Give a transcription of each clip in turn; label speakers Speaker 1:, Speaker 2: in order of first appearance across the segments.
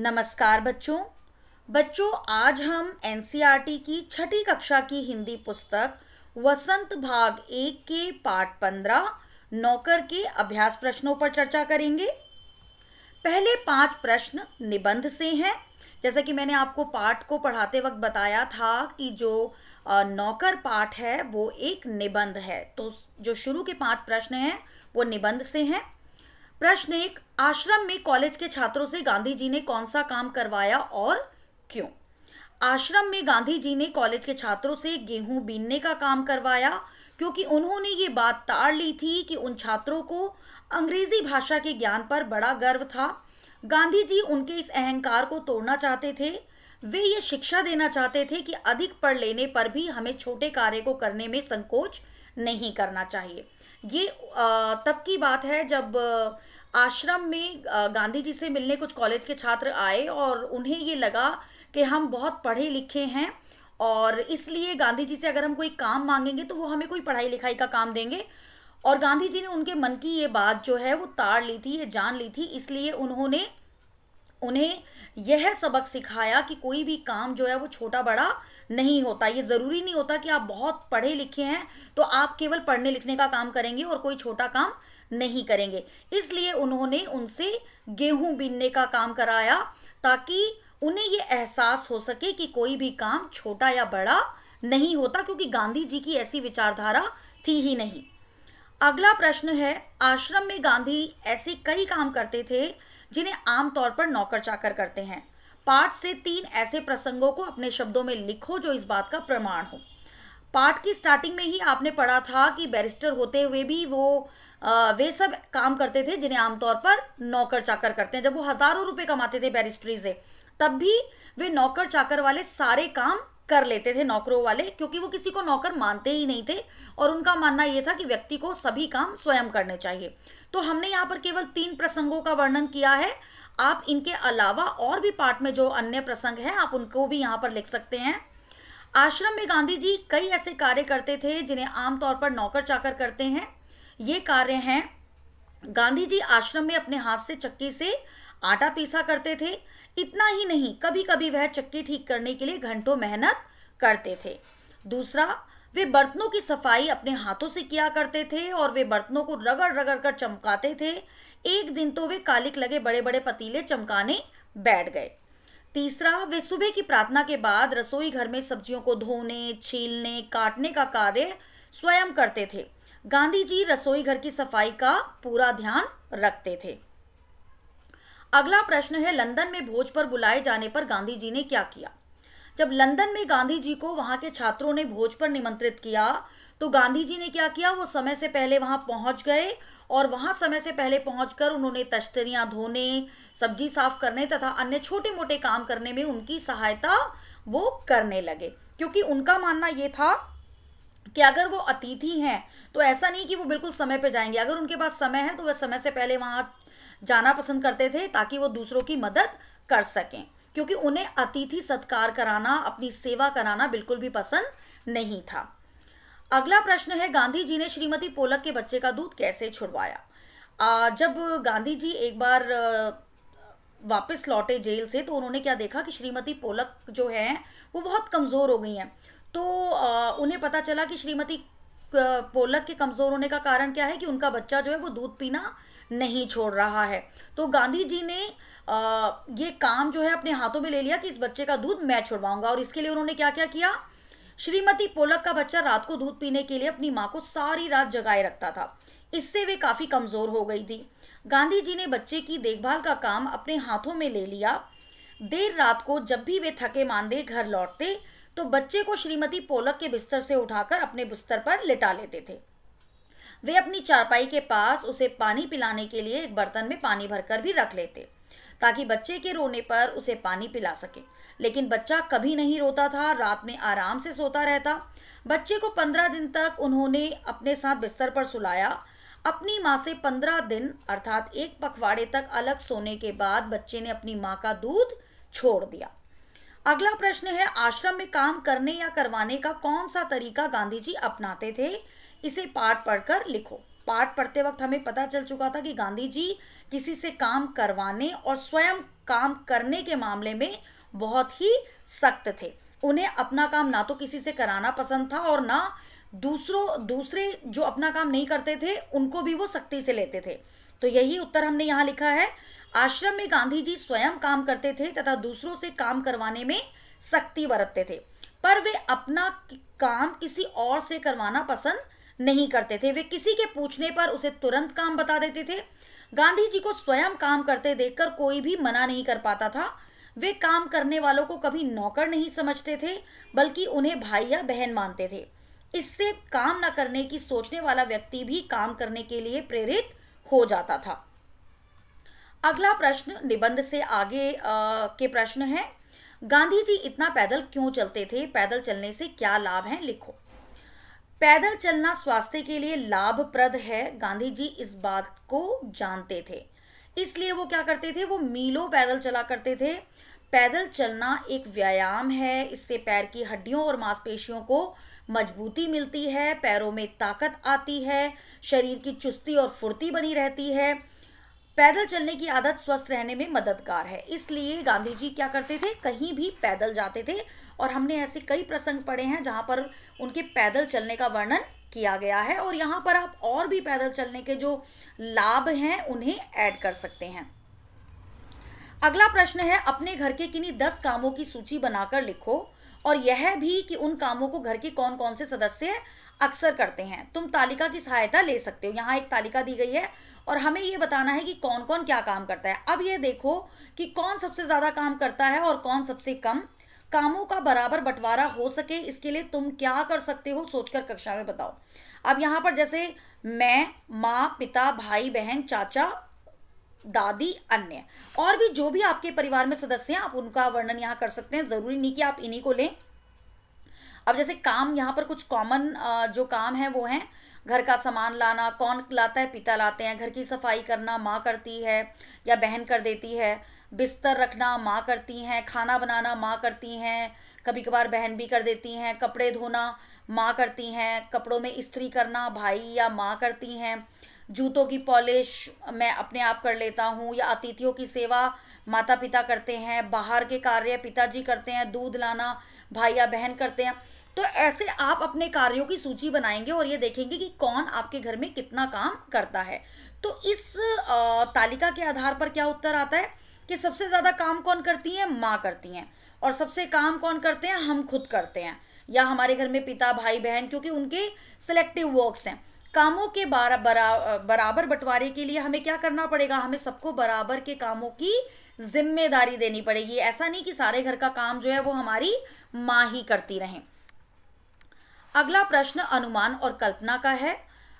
Speaker 1: नमस्कार बच्चों। आज हम एनसीईआरटी की छठी कक्षा की हिंदी पुस्तक वसंत भाग 1 के पाठ 15 नौकर के अभ्यास प्रश्नों पर चर्चा करेंगे। पहले 5 प्रश्न निबंध से हैं। जैसा कि मैंने आपको पाठ को पढ़ाते वक्त बताया था कि जो नौकर पाठ है वो एक निबंध है, तो जो शुरू के 5 प्रश्न हैं वो निबंध से हैं। प्रश्न 1, आश्रम में कॉलेज के छात्रों से गांधी जी ने कौन सा काम करवाया और क्यों? आश्रम में गांधी जी ने कॉलेज के छात्रों से गेहूं बीनने का काम करवाया क्योंकि उन्होंने ये बात ताड़ ली थी कि उन छात्रों को अंग्रेजी भाषा के ज्ञान पर बड़ा गर्व था। गांधी जी उनके इस अहंकार को तोड़ना चाहते थे। वे ये शिक्षा देना चाहते थे कि अधिक पढ़ लेने पर भी हमें छोटे कार्य को करने में संकोच नहीं करना चाहिए। ये तब की बात है जब आश्रम में गांधी जी से मिलने कुछ कॉलेज के छात्र आए और उन्हें ये लगा कि हम बहुत पढ़े लिखे हैं और इसलिए गांधी जी से अगर हम कोई काम मांगेंगे तो वो हमें कोई पढ़ाई लिखाई का काम देंगे। और गांधी जी ने उनके मन की ये बात जो है वो ताड़ ली थी, ये जान ली थी, इसलिए उन्होंने उन्हें यह सबक सिखाया कि कोई भी काम जो है वो छोटा बड़ा नहीं होता। ये ज़रूरी नहीं होता कि आप बहुत पढ़े लिखे हैं तो आप केवल पढ़ने लिखने का काम करेंगे और कोई छोटा काम नहीं करेंगे। इसलिए उन्होंने उनसे गेहूं बीनने का काम कराया ताकि उन्हें ये एहसास हो सके कि कोई भी काम छोटा या बड़ा नहीं होता, क्योंकि गांधी जी की ऐसी विचारधारा थी ही नहीं। अगला प्रश्न है, आश्रम में गांधी ऐसे कई काम करते थे जिन्हें आमतौर पर नौकर चाकर करते हैं। पाठ से 3 ऐसे प्रसंगों को अपने शब्दों में लिखो जो इस बात का प्रमाण हो। पाठ की स्टार्टिंग में ही आपने पढ़ा था कि बैरिस्टर होते हुए भी वे सब काम करते थे जिन्हें आमतौर पर नौकर चाकर करते हैं। जब वो हजारों रुपए कमाते थे बैरिस्ट्री से, तब भी वे नौकर चाकर वाले सारे काम कर लेते थे, नौकरों वाले, क्योंकि वो किसी को नौकर मानते ही नहीं थे और उनका मानना यह था कि व्यक्ति को सभी काम स्वयं करने चाहिए। तो हमने यहाँ पर केवल 3 प्रसंगों का वर्णन किया है। आप इनके अलावा और भी पाठ में जो अन्य प्रसंग हैं आप उनको भी यहाँ पर लिख सकते हैं। आश्रम में गांधी जी कई ऐसे कार्य करते थे जिन्हें आमतौर पर नौकर चाकर करते हैं। ये कार्य हैं, गांधी जी आश्रम में अपने हाथ से चक्की से आटा पीसा करते थे। इतना ही नहीं, कभी कभी वह चक्की ठीक करने के लिए घंटों मेहनत करते थे। दूसरा, वे बर्तनों की सफाई अपने हाथों से किया करते थे और वे बर्तनों को रगड़ रगड़ कर चमकाते थे। एक दिन तो वे कालिक लगे बड़े बड़े पतीले चमकाने बैठ गए। तीसरा, वे सुबह की प्रार्थना के बाद रसोई घर में सब्जियों को धोने, छीलने, काटने का कार्य स्वयं करते थे। गांधी जी रसोई घर की सफाई का पूरा ध्यान रखते थे। अगला प्रश्न है, लंदन में भोज पर बुलाए जाने पर गांधी जी ने क्या किया? जब लंदन में गांधी जी को वहां के छात्रों ने भोज पर निमंत्रित किया तो गांधी जी ने क्या किया? वो समय से पहले वहां पहुंच गए और वहां समय से पहले पहुंचकर उन्होंने तश्तरियां धोने, सब्जी साफ करने तथा अन्य छोटे मोटे काम करने में उनकी सहायता वो करने लगे, क्योंकि उनका मानना ये था कि अगर वो अतिथि हैं तो ऐसा नहीं कि वो बिल्कुल समय पे जाएंगे। अगर उनके पास समय है तो वह समय से पहले वहां जाना पसंद करते थे ताकि वो दूसरों की मदद कर सकें, क्योंकि उन्हें अतिथि सत्कार कराना, अपनी सेवा कराना बिल्कुल भी पसंद नहीं था। अगला प्रश्न है, गांधी जी ने श्रीमती पोलक के बच्चे का दूध कैसे छुड़वाया? जब गांधी जी एक बार वापस लौटे जेल से तो उन्होंने क्या देखा कि श्रीमती पोलक जो है वो बहुत कमज़ोर हो गई हैं। तो उन्हें पता चला कि श्रीमती पोलक के कमज़ोर होने का कारण क्या है कि उनका बच्चा जो है वो दूध पीना नहीं छोड़ रहा है। तो गांधी जी ने ये काम जो है अपने हाथों में ले लिया कि इस बच्चे का दूध मैं छुड़वाऊंगा। और इसके लिए उन्होंने क्या क्या किया? श्रीमती पोलक का बच्चा रात को दूध पीने के लिए अपनी माँ को सारी रात जगाए रखता था। इससे वे काफ़ी कमज़ोर हो गई थी। गांधी जी ने बच्चे की देखभाल का काम अपने हाथों में ले लिया। देर रात को जब भी वे थके मांदे घर लौटते तो बच्चे को श्रीमती पोलक के बिस्तर से उठाकर अपने बिस्तर पर लिटा लेते थे। वे अपनी चारपाई के पास उसे पानी पिलाने के लिए एक बर्तन में पानी भरकर भी रख लेते ताकि बच्चे के रोने पर उसे पानी पिला सके। लेकिन बच्चा कभी नहीं रोता था, रात में आराम से सोता रहता। बच्चे को 15 दिन तक उन्होंने अपने साथ बिस्तर पर सुलाया। अपनी माँ से 15 दिन अर्थात 1 पखवाड़े तक अलग सोने के बाद बच्चे ने अपनी माँ का दूध छोड़ दिया। अगला प्रश्न है, आश्रम में काम करने या करवाने का कौन सा तरीका गांधी जी अपनाते थे? इसे पाठ पढ़कर लिखो। पाठ पढ़ते वक्त हमें पता चल चुका था कि गांधी जी किसी से काम करवाने और स्वयं काम करने के मामले में बहुत ही सख्त थे। उन्हें अपना काम ना तो किसी से कराना पसंद था और ना दूसरे जो अपना काम नहीं करते थे उनको भी वो सख्ती से लेते थे। तो यही उत्तर हमने यहाँ लिखा है। आश्रम में गांधी जी स्वयं काम करते थे तथा दूसरों से काम करवाने में सख्ती बरतते थे, पर वे अपना काम किसी और से करवाना पसंद नहीं करते थे। वे किसी के पूछने पर उसे तुरंत काम बता देते थे। गांधी जी को स्वयं काम करते देखकर कोई भी मना नहीं कर पाता था। वे काम करने वालों को कभी नौकर नहीं समझते थे, बल्कि उन्हें भाई या बहन मानते थे। इससे काम न करने की सोचने वाला व्यक्ति भी काम करने के लिए प्रेरित हो जाता था। अगला प्रश्न निबंध से आगे के प्रश्न है, गांधी जी इतना पैदल क्यों चलते थे? पैदल चलने से क्या लाभ हैं? लिखो। पैदल चलना स्वास्थ्य के लिए लाभप्रद है। गांधी जी इस बात को जानते थे, इसलिए वो क्या करते थे? वो मीलों पैदल चला करते थे। पैदल चलना एक व्यायाम है। इससे पैर की हड्डियों और मांसपेशियों को मजबूती मिलती है, पैरों में ताकत आती है, शरीर की चुस्ती और फुर्ती बनी रहती है। पैदल चलने की आदत स्वस्थ रहने में मददगार है। इसलिए गांधी जी क्या करते थे? कहीं भी पैदल जाते थे और हमने ऐसे कई प्रसंग पढ़े हैं जहां पर उनके पैदल चलने का वर्णन किया गया है और यहाँ पर आप और भी पैदल चलने के जो लाभ हैं उन्हें ऐड कर सकते हैं। अगला प्रश्न है, अपने घर के किन्हीं 10 कामों की सूची बनाकर लिखो और यह भी कि उन कामों को घर के कौन कौन से सदस्य अक्सर करते हैं। तुम तालिका की सहायता ले सकते हो। यहाँ एक तालिका दी गई है और हमें ये बताना है कि कौन कौन क्या काम करता है। अब ये देखो कि कौन सबसे ज़्यादा काम करता है और कौन सबसे कम। कामों का बराबर बंटवारा हो सके इसके लिए तुम क्या कर सकते हो, सोचकर कक्षा में बताओ। अब यहाँ पर जैसे मैं, माँ, पिता, भाई, बहन, चाचा, दादी, अन्य और भी जो भी आपके परिवार में सदस्य हैं आप उनका वर्णन यहाँ कर सकते हैं। ज़रूरी नहीं कि आप इन्हीं को लें। अब जैसे काम, यहाँ पर कुछ कॉमन जो काम है वो हैं घर का सामान लाना। कौन लाता है? पिता लाते हैं। घर की सफाई करना माँ करती है या बहन कर देती है। बिस्तर रखना माँ करती हैं। खाना बनाना माँ करती हैं, कभी कभार बहन भी कर देती हैं। कपड़े धोना माँ करती हैं। कपड़ों में इस्त्री करना भाई या माँ करती हैं। जूतों की पॉलिश मैं अपने आप कर लेता हूँ या अतिथियों की सेवा माता पिता करते हैं। बाहर के कार्य पिताजी करते हैं। दूध लाना भाई या बहन करते हैं। तो ऐसे आप अपने कार्यों की सूची बनाएंगे और ये देखेंगे कि कौन आपके घर में कितना काम करता है। तो इस तालिका के आधार पर क्या उत्तर आता है कि सबसे ज़्यादा काम कौन करती हैं? माँ करती हैं। और सबसे काम कौन करते हैं? हम खुद करते हैं या हमारे घर में पिता, भाई, बहन, क्योंकि उनके सिलेक्टिव वर्क्स हैं। कामों के बराबर बंटवारे के लिए हमें क्या करना पड़ेगा? हमें सबको बराबर के कामों की जिम्मेदारी देनी पड़ेगी। ऐसा नहीं कि सारे घर का काम जो है वो हमारी माँ ही करती रहें। अगला प्रश्न अनुमान और कल्पना का है,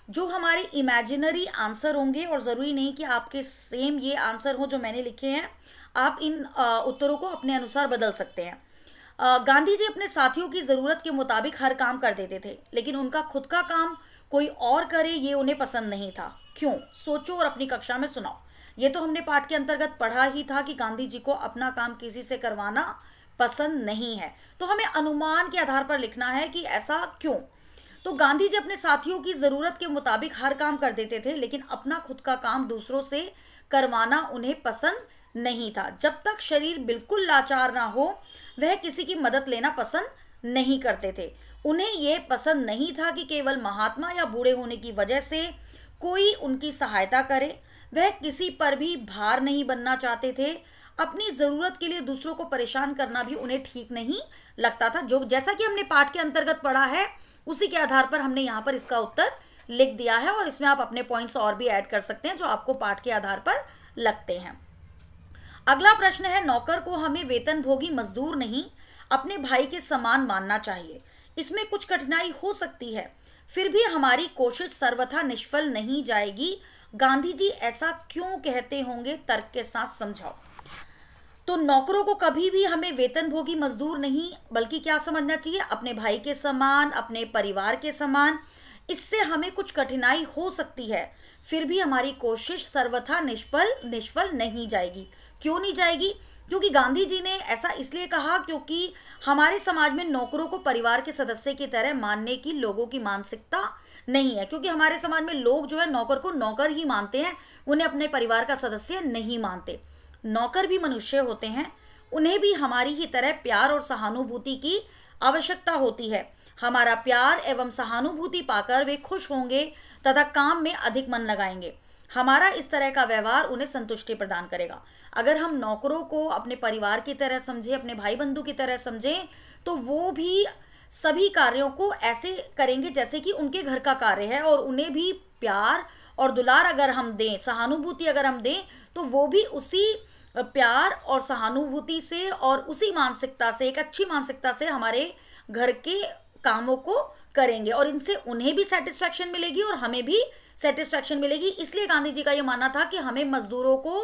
Speaker 1: जो हमारे इमेजिनरी आंसर होंगे और ज़रूरी नहीं कि आपके सेम ये आंसर हो जो मैंने लिखे हैं। आप इन उत्तरों को अपने अनुसार बदल सकते हैं। गांधी जी अपने साथियों की ज़रूरत के मुताबिक हर काम कर देते थे, लेकिन उनका खुद का काम कोई और करे ये उन्हें पसंद नहीं था। क्यों? सोचो और अपनी कक्षा में सुनाओ। ये तो हमने पाठ के अंतर्गत पढ़ा ही था कि गांधी जी को अपना काम किसी से करवाना पसंद नहीं है। तो हमें अनुमान के आधार पर लिखना है कि ऐसा क्यों। तो गांधी जी अपने साथियों की ज़रूरत के मुताबिक हर काम कर देते थे, लेकिन अपना खुद का काम दूसरों से करवाना उन्हें पसंद नहीं था। जब तक शरीर बिल्कुल लाचार ना हो वह किसी की मदद लेना पसंद नहीं करते थे। उन्हें यह पसंद नहीं था कि केवल महात्मा या बूढ़े होने की वजह से कोई उनकी सहायता करे। वह किसी पर भी भार नहीं बनना चाहते थे। अपनी ज़रूरत के लिए दूसरों को परेशान करना भी उन्हें ठीक नहीं लगता था। जो जैसा कि हमने पाठ के अंतर्गत पढ़ा है उसी के आधार पर हमने यहाँ पर इसका उत्तर लिख दिया है और इसमें आप अपने पॉइंट्स और भी ऐड कर सकते हैं जो आपको पाठ के आधार पर लगते हैं। अगला प्रश्न है, नौकर को हमें वेतनभोगी मजदूर नहीं अपने भाई के समान मानना चाहिए। इसमें कुछ कठिनाई हो सकती है, फिर भी हमारी कोशिश सर्वथा निष्फल नहीं जाएगी। गांधी जी ऐसा क्यों कहते होंगे? तर्क के साथ समझाओ। तो नौकरों को कभी भी हमें वेतनभोगी मजदूर नहीं बल्कि क्या समझना चाहिए? अपने भाई के समान, अपने परिवार के समान। इससे हमें कुछ कठिनाई हो सकती है, फिर भी हमारी कोशिश सर्वथा निष्फल नहीं जाएगी। क्यों नहीं जाएगी? क्योंकि गांधी जी ने ऐसा इसलिए कहा क्योंकि हमारे समाज में नौकरों को परिवार के सदस्य की तरह मानने की लोगों की मानसिकता नहीं है, क्योंकि हमारे समाज में लोग जो है नौकर को नौकर ही मानते हैं, उन्हें अपने परिवार का सदस्य नहीं मानते। नौकर भी मनुष्य होते हैं, उन्हें भी हमारी ही तरह प्यार और सहानुभूति की आवश्यकता होती है। हमारा प्यार एवं सहानुभूति पाकर वे खुश होंगे तथा काम में अधिक मन लगाएंगे। हमारा इस तरह का व्यवहार उन्हें संतुष्टि प्रदान करेगा। अगर हम नौकरों को अपने परिवार की तरह समझें, अपने भाई बंधु की तरह समझें, तो वो भी सभी कार्यों को ऐसे करेंगे जैसे कि उनके घर का कार्य है, और उन्हें भी प्यार और दुलार अगर हम दें, सहानुभूति अगर हम दें, तो वो भी उसी प्यार और सहानुभूति से और उसी मानसिकता से, एक अच्छी मानसिकता से हमारे घर के कामों को करेंगे, और इनसे उन्हें भी सेटिस्फैक्शन मिलेगी और हमें भी सेटिस्फैक्शन मिलेगी। इसलिए गांधी जी का ये मानना था कि हमें मजदूरों को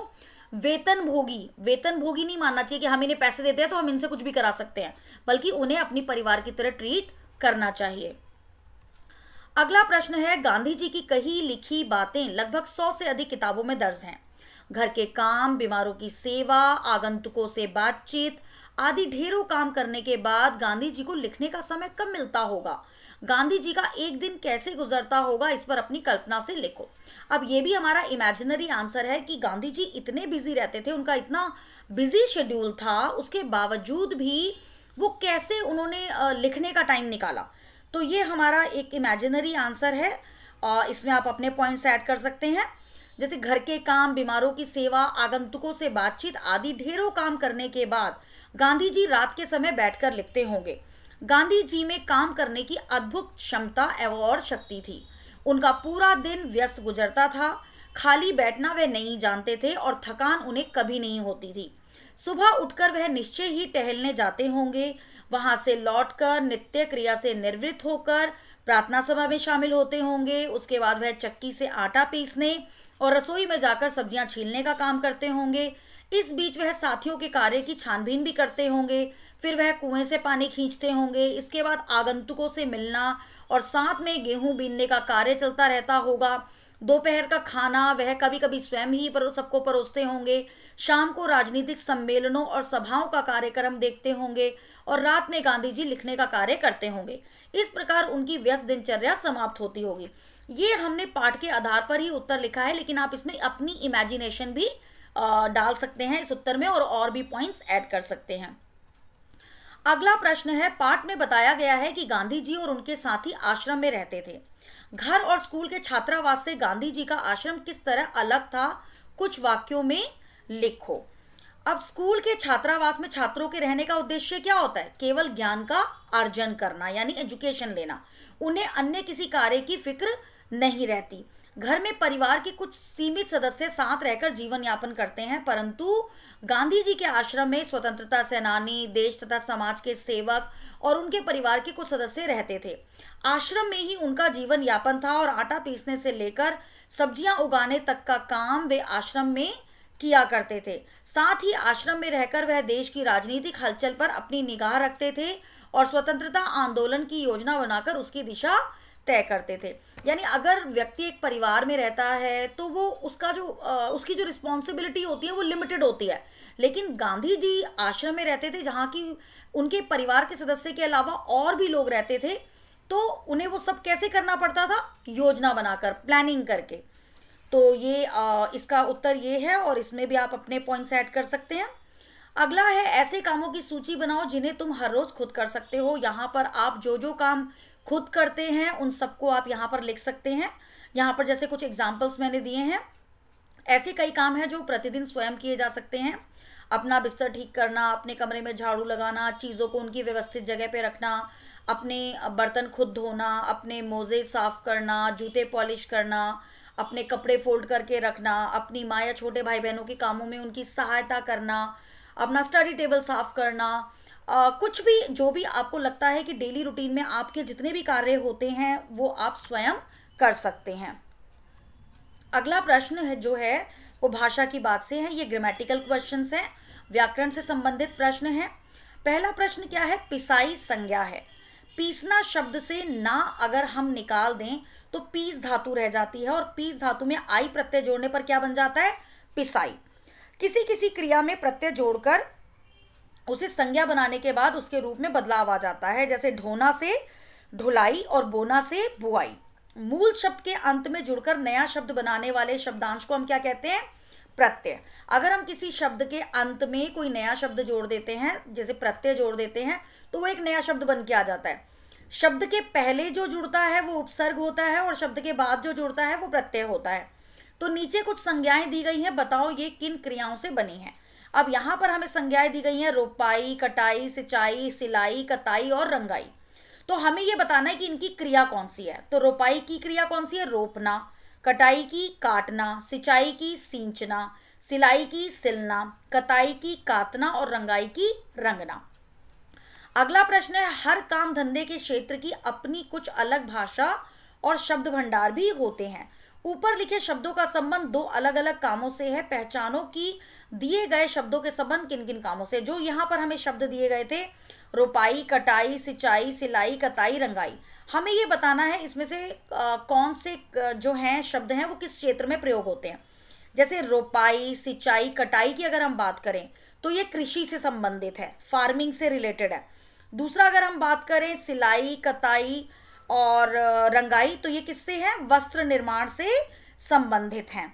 Speaker 1: वेतन भोगी नहीं मानना चाहिए कि हम इन्हें पैसे देते हैं तो हम इनसे कुछ भी करा सकते हैं, बल्कि उन्हें अपनी परिवार की तरह ट्रीट करना चाहिए। अगला प्रश्न है, गांधी जी की कही लिखी बातें लगभग 100 से अधिक किताबों में दर्ज हैं। घर के काम, बीमारों की सेवा, आगंतुकों से बातचीत आदि ढेरों काम करने के बाद गांधी जी को लिखने का समय कब मिलता होगा? गांधी जी का एक दिन कैसे गुजरता होगा, इस पर अपनी कल्पना से लिखो। अब ये भी हमारा इमेजिनरी आंसर है कि गांधी जी इतने बिजी रहते थे, उनका इतना बिजी शेड्यूल था, उसके बावजूद भी वो कैसे उन्होंने लिखने का टाइम निकाला। तो ये हमारा एक इमेजिनरी आंसर है, इसमें आप अपने पॉइंट्स ऐड कर सकते हैं। जैसे घर के काम, बीमारों की सेवा, आगंतुकों से बातचीत आदि ढेरों काम करने के बाद गांधी जी रात के समय बैठकर लिखते होंगे। गांधी जी में काम करने की अद्भुत क्षमता और शक्ति थी। उनका पूरा दिन व्यस्त गुजरता था, खाली बैठना वे नहीं जानते थे और थकान उन्हें कभी नहीं होती थी। सुबह उठकर वह निश्चय ही टहलने जाते होंगे, वहां से लौटकर नित्य क्रिया से निवृत्त होकर प्रार्थना सभा में शामिल होते होंगे। उसके बाद वह चक्की से आटा पीसने और रसोई में जाकर सब्जियां छीलने का काम करते होंगे। इस बीच वह साथियों के कार्य की छानबीन भी करते होंगे। फिर वह कुएं से पानी खींचते होंगे। इसके बाद आगंतुकों से मिलना और साथ में गेहूं बीनने का कार्य चलता रहता होगा। दोपहर का खाना वह कभी कभी स्वयं ही सबको परोसते होंगे। शाम को राजनीतिक सम्मेलनों और सभाओं का कार्यक्रम देखते होंगे और रात में गांधी जी लिखने का कार्य करते होंगे। इस प्रकार उनकी व्यस्त दिनचर्या समाप्त होती होगी। ये हमने पाठ के आधार पर ही उत्तर लिखा है, लेकिन आप इसमें अपनी इमेजिनेशन भी डाल सकते हैं इस उत्तर में और भी पॉइंट्स ऐड कर सकते हैं। अगला प्रश्न है, पाठ में बताया गया है कि गांधी जी और उनके साथी आश्रम में रहते थे। घर और स्कूल के छात्रावास से गांधी जी का आश्रम किस तरह अलग था, कुछ वाक्यों में लिखो। अब स्कूल के छात्रावास में छात्रों के रहने का उद्देश्य क्या होता है? केवल ज्ञान का अर्जन करना, यानी एजुकेशन लेना। उन्हें अन्य किसी कार्य की फिक्र नहीं रहती। घर में परिवार के कुछ सीमित सदस्य साथ रहकर जीवन यापन करते हैं, परंतु गांधी जी के आश्रम में स्वतंत्रता सेनानी, देश तथा समाज के सेवक और उनके परिवार के कुछ सदस्य रहते थे। आश्रम में ही उनका जीवन यापन था और आटा पीसने से लेकर सब्जियां उगाने तक का काम वे आश्रम में किया करते थे। साथ ही आश्रम में रहकर वह देश की राजनीतिक हलचल पर अपनी निगाह रखते थे और स्वतंत्रता आंदोलन की योजना बनाकर उसकी दिशा तय करते थे। यानी अगर व्यक्ति एक परिवार में रहता है तो वो उसकी जो रिस्पॉन्सिबिलिटी होती है वो लिमिटेड होती है, लेकिन गांधी जी आश्रम में रहते थे जहाँ की उनके परिवार के सदस्य के अलावा और भी लोग रहते थे, तो उन्हें वो सब कैसे करना पड़ता था? योजना बनाकर, प्लानिंग करके। तो ये इसका उत्तर ये है और इसमें भी आप अपने पॉइंट्स ऐड कर सकते हैं। अगला है, ऐसे कामों की सूची बनाओ जिन्हें तुम हर रोज खुद कर सकते हो। यहाँ पर आप जो जो काम खुद करते हैं उन सबको आप यहाँ पर लिख सकते हैं। यहाँ पर जैसे कुछ एग्जाम्पल्स मैंने दिए हैं। ऐसे कई काम हैं जो प्रतिदिन स्वयं किए जा सकते हैं। अपना बिस्तर ठीक करना, अपने कमरे में झाड़ू लगाना, चीज़ों को उनकी व्यवस्थित जगह पे रखना, अपने बर्तन खुद धोना, अपने मोजे साफ करना, जूते पॉलिश करना, अपने कपड़े फोल्ड करके रखना, अपनी माँ या छोटे भाई बहनों के कामों में उनकी सहायता करना, अपना स्टडी टेबल साफ करना, कुछ भी जो भी आपको लगता है कि डेली रूटीन में आपके जितने भी कार्य होते हैं वो आप स्वयं कर सकते हैं। अगला प्रश्न है जो है वो भाषा की बात से है। ये ग्रामेटिकल क्वेश्चंस हैं, व्याकरण से संबंधित प्रश्न है। पहला प्रश्न क्या है? पिसाई संज्ञा है। पीसना शब्द से ना अगर हम निकाल दें तो पीस धातु रह जाती है और पीस धातु में आई प्रत्यय जोड़ने पर क्या बन जाता है? पिसाई। किसी किसी क्रिया में प्रत्यय जोड़कर उसे संज्ञा बनाने के बाद उसके रूप में बदलाव आ जाता है, जैसे ढोना से ढुलाई और बोना से बुआई। मूल शब्द के अंत में जुड़कर नया शब्द बनाने वाले शब्दांश को हम क्या कहते हैं? प्रत्यय। अगर हम किसी शब्द के अंत में कोई नया शब्द जोड़ देते हैं, जैसे प्रत्यय जोड़ देते हैं, तो वो एक नया शब्द बन के आ जाता है। शब्द के पहले जो जुड़ता है वो उपसर्ग होता है और शब्द के बाद जो जुड़ता है वो प्रत्यय होता है। तो नीचे कुछ संज्ञाएं दी गई हैं, बताओ ये किन क्रियाओं से बनी है। अब यहाँ पर हमें संज्ञाएं दी गई हैं रोपाई, कटाई, सिंचाई, सिलाई, कताई और रंगाई। तो हमें ये बताना है कि इनकी क्रिया कौन सी है। तो रोपाई की क्रिया कौन सी है? रोपना। कटाई की काटना, सिंचाई की सींचना, सिलाई की सिलना, कताई की कातना और रंगाई की रंगना। अगला प्रश्न है, हर काम धंधे के क्षेत्र की अपनी कुछ अलग भाषा और शब्द भंडार भी होते हैं। ऊपर लिखे शब्दों का संबंध दो अलग अलग कामों से है, पहचानो कि दिए गए शब्दों के संबंध किन किन कामों से। जो यहाँ पर हमें शब्द दिए गए थे, रोपाई, कटाई, सिंचाई, सिलाई, कताई, रंगाई, हमें ये बताना है इसमें से कौन से जो हैं शब्द हैं वो किस क्षेत्र में प्रयोग होते हैं। जैसे रोपाई, सिंचाई, कटाई की अगर हम बात करें तो ये कृषि से संबंधित है, फार्मिंग से रिलेटेड है। दूसरा अगर हम बात करें सिलाई, कताई और रंगाई, तो ये किससे है? वस्त्र निर्माण से संबंधित हैं।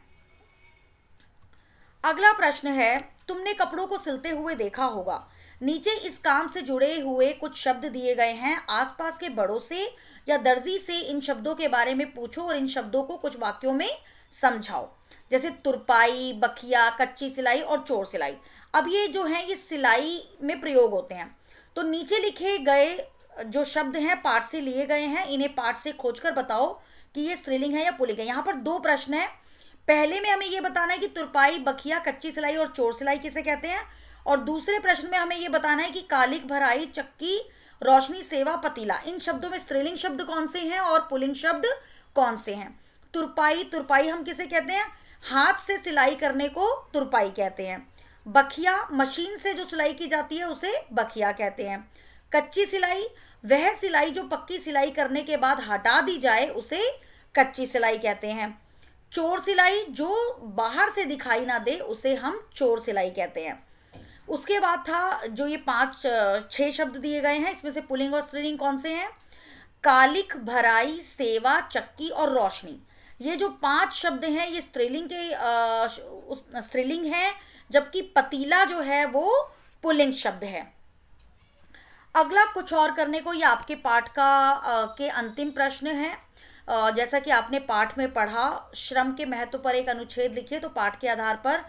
Speaker 1: अगला प्रश्न है, तुमने कपड़ों को सिलते हुए देखा होगा। नीचे इस काम से जुड़े हुए कुछ शब्द दिए गए हैं, आसपास के बड़ों से या दर्जी से इन शब्दों के बारे में पूछो और इन शब्दों को कुछ वाक्यों में समझाओ। जैसे तुरपाई, बखिया, कच्ची सिलाई और चोर सिलाई। अब ये जो है ये सिलाई में प्रयोग होते हैं। तो नीचे लिखे गए जो शब्द हैं पाठ से लिए गए हैं, इन्हें पाठ से खोजकर बताओ कि ये स्त्रीलिंग है या पुल्लिंग है। यहाँ पर दो प्रश्न है। पहले में हमें ये बताना है कि तुरपाई, बखिया, कच्ची सिलाई और चोर सिलाई किसे कहते हैं, और दूसरे प्रश्न में हमें ये बताना है कि कालिक, भराई, चक्की, रोशनी, सेवा, पतीला, इन शब्दों में स्त्रीलिंग शब्द कौन से हैं और पुल्लिंग शब्द कौन से हैं। तुरपाई, तुरपाई हम किसे कहते हैं? हाथ से सिलाई करने को तुरपाई कहते हैं। बखिया, मशीन से जो सिलाई की जाती है उसे बखिया कहते हैं। कच्ची सिलाई, वह सिलाई जो पक्की सिलाई करने के बाद हटा दी जाए उसे कच्ची सिलाई कहते हैं। चोर सिलाई, जो बाहर से दिखाई ना दे उसे हम चोर सिलाई कहते हैं। उसके बाद था जो ये 6 शब्द दिए गए हैं, इसमें से पुल्लिंग और स्त्रीलिंग कौन से हैं? कालिक, भराई, सेवा, चक्की और रोशनी। ये जो 5 शब्द हैं ये स्त्रीलिंग के स्त्रीलिंग है, जबकि पतीला जो है वो पुल्लिंग शब्द है। अगला कुछ और करने को, ये आपके पाठ के अंतिम प्रश्न है। जैसा कि आपने पाठ में पढ़ा, श्रम के महत्व पर एक अनुच्छेद लिखिए। तो पाठ के आधार पर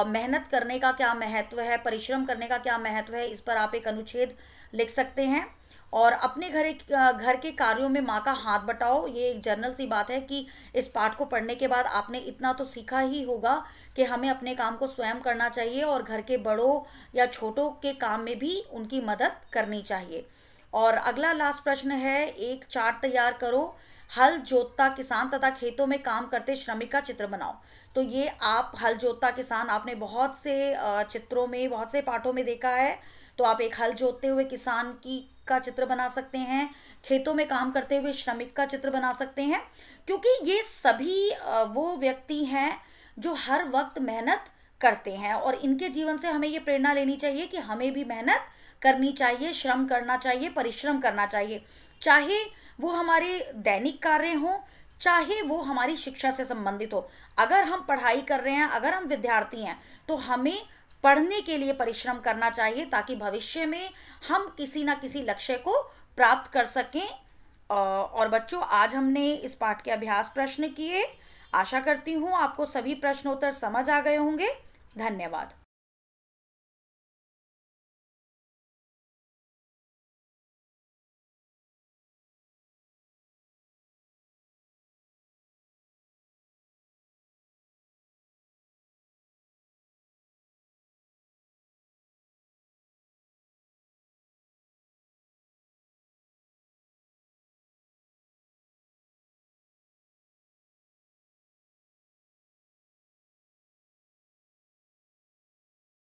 Speaker 1: मेहनत करने का क्या महत्व है, परिश्रम करने का क्या महत्व है, इस पर आप एक अनुच्छेद लिख सकते हैं। और अपने घर के कार्यों में माँ का हाथ बटाओ। ये एक जर्नल सी बात है कि इस पाठ को पढ़ने के बाद आपने इतना तो सीखा ही होगा कि हमें अपने काम को स्वयं करना चाहिए और घर के बड़ों या छोटों के काम में भी उनकी मदद करनी चाहिए। और अगला लास्ट प्रश्न है, एक चार्ट तैयार करो। हल जोतता किसान तथा खेतों में काम करते श्रमिक का चित्र बनाओ। तो ये आप हल जोतता किसान आपने बहुत से चित्रों में, बहुत से पाठों में देखा है। तो आप एक हल जोतते हुए किसान का चित्र बना सकते हैं, खेतों में काम करते हुए श्रमिक का चित्र बना सकते हैं, क्योंकि ये सभी वो व्यक्ति हैं जो हर वक्त मेहनत करते हैं और इनके जीवन से हमें ये प्रेरणा लेनी चाहिए कि हमें भी मेहनत करनी चाहिए, श्रम करना चाहिए, परिश्रम करना चाहिए, चाहे वो हमारे दैनिक कार्य हों, चाहे वो हमारी शिक्षा से संबंधित हो। अगर हम पढ़ाई कर रहे हैं, अगर हम विद्यार्थी हैं, तो हमें पढ़ने के लिए परिश्रम करना चाहिए ताकि भविष्य में हम किसी ना किसी लक्ष्य को प्राप्त कर सकें। और बच्चों, आज हमने इस पाठ के अभ्यास प्रश्न किए। आशा करती हूँ आपको सभी प्रश्नोत्तर समझ आ गए होंगे। धन्यवाद।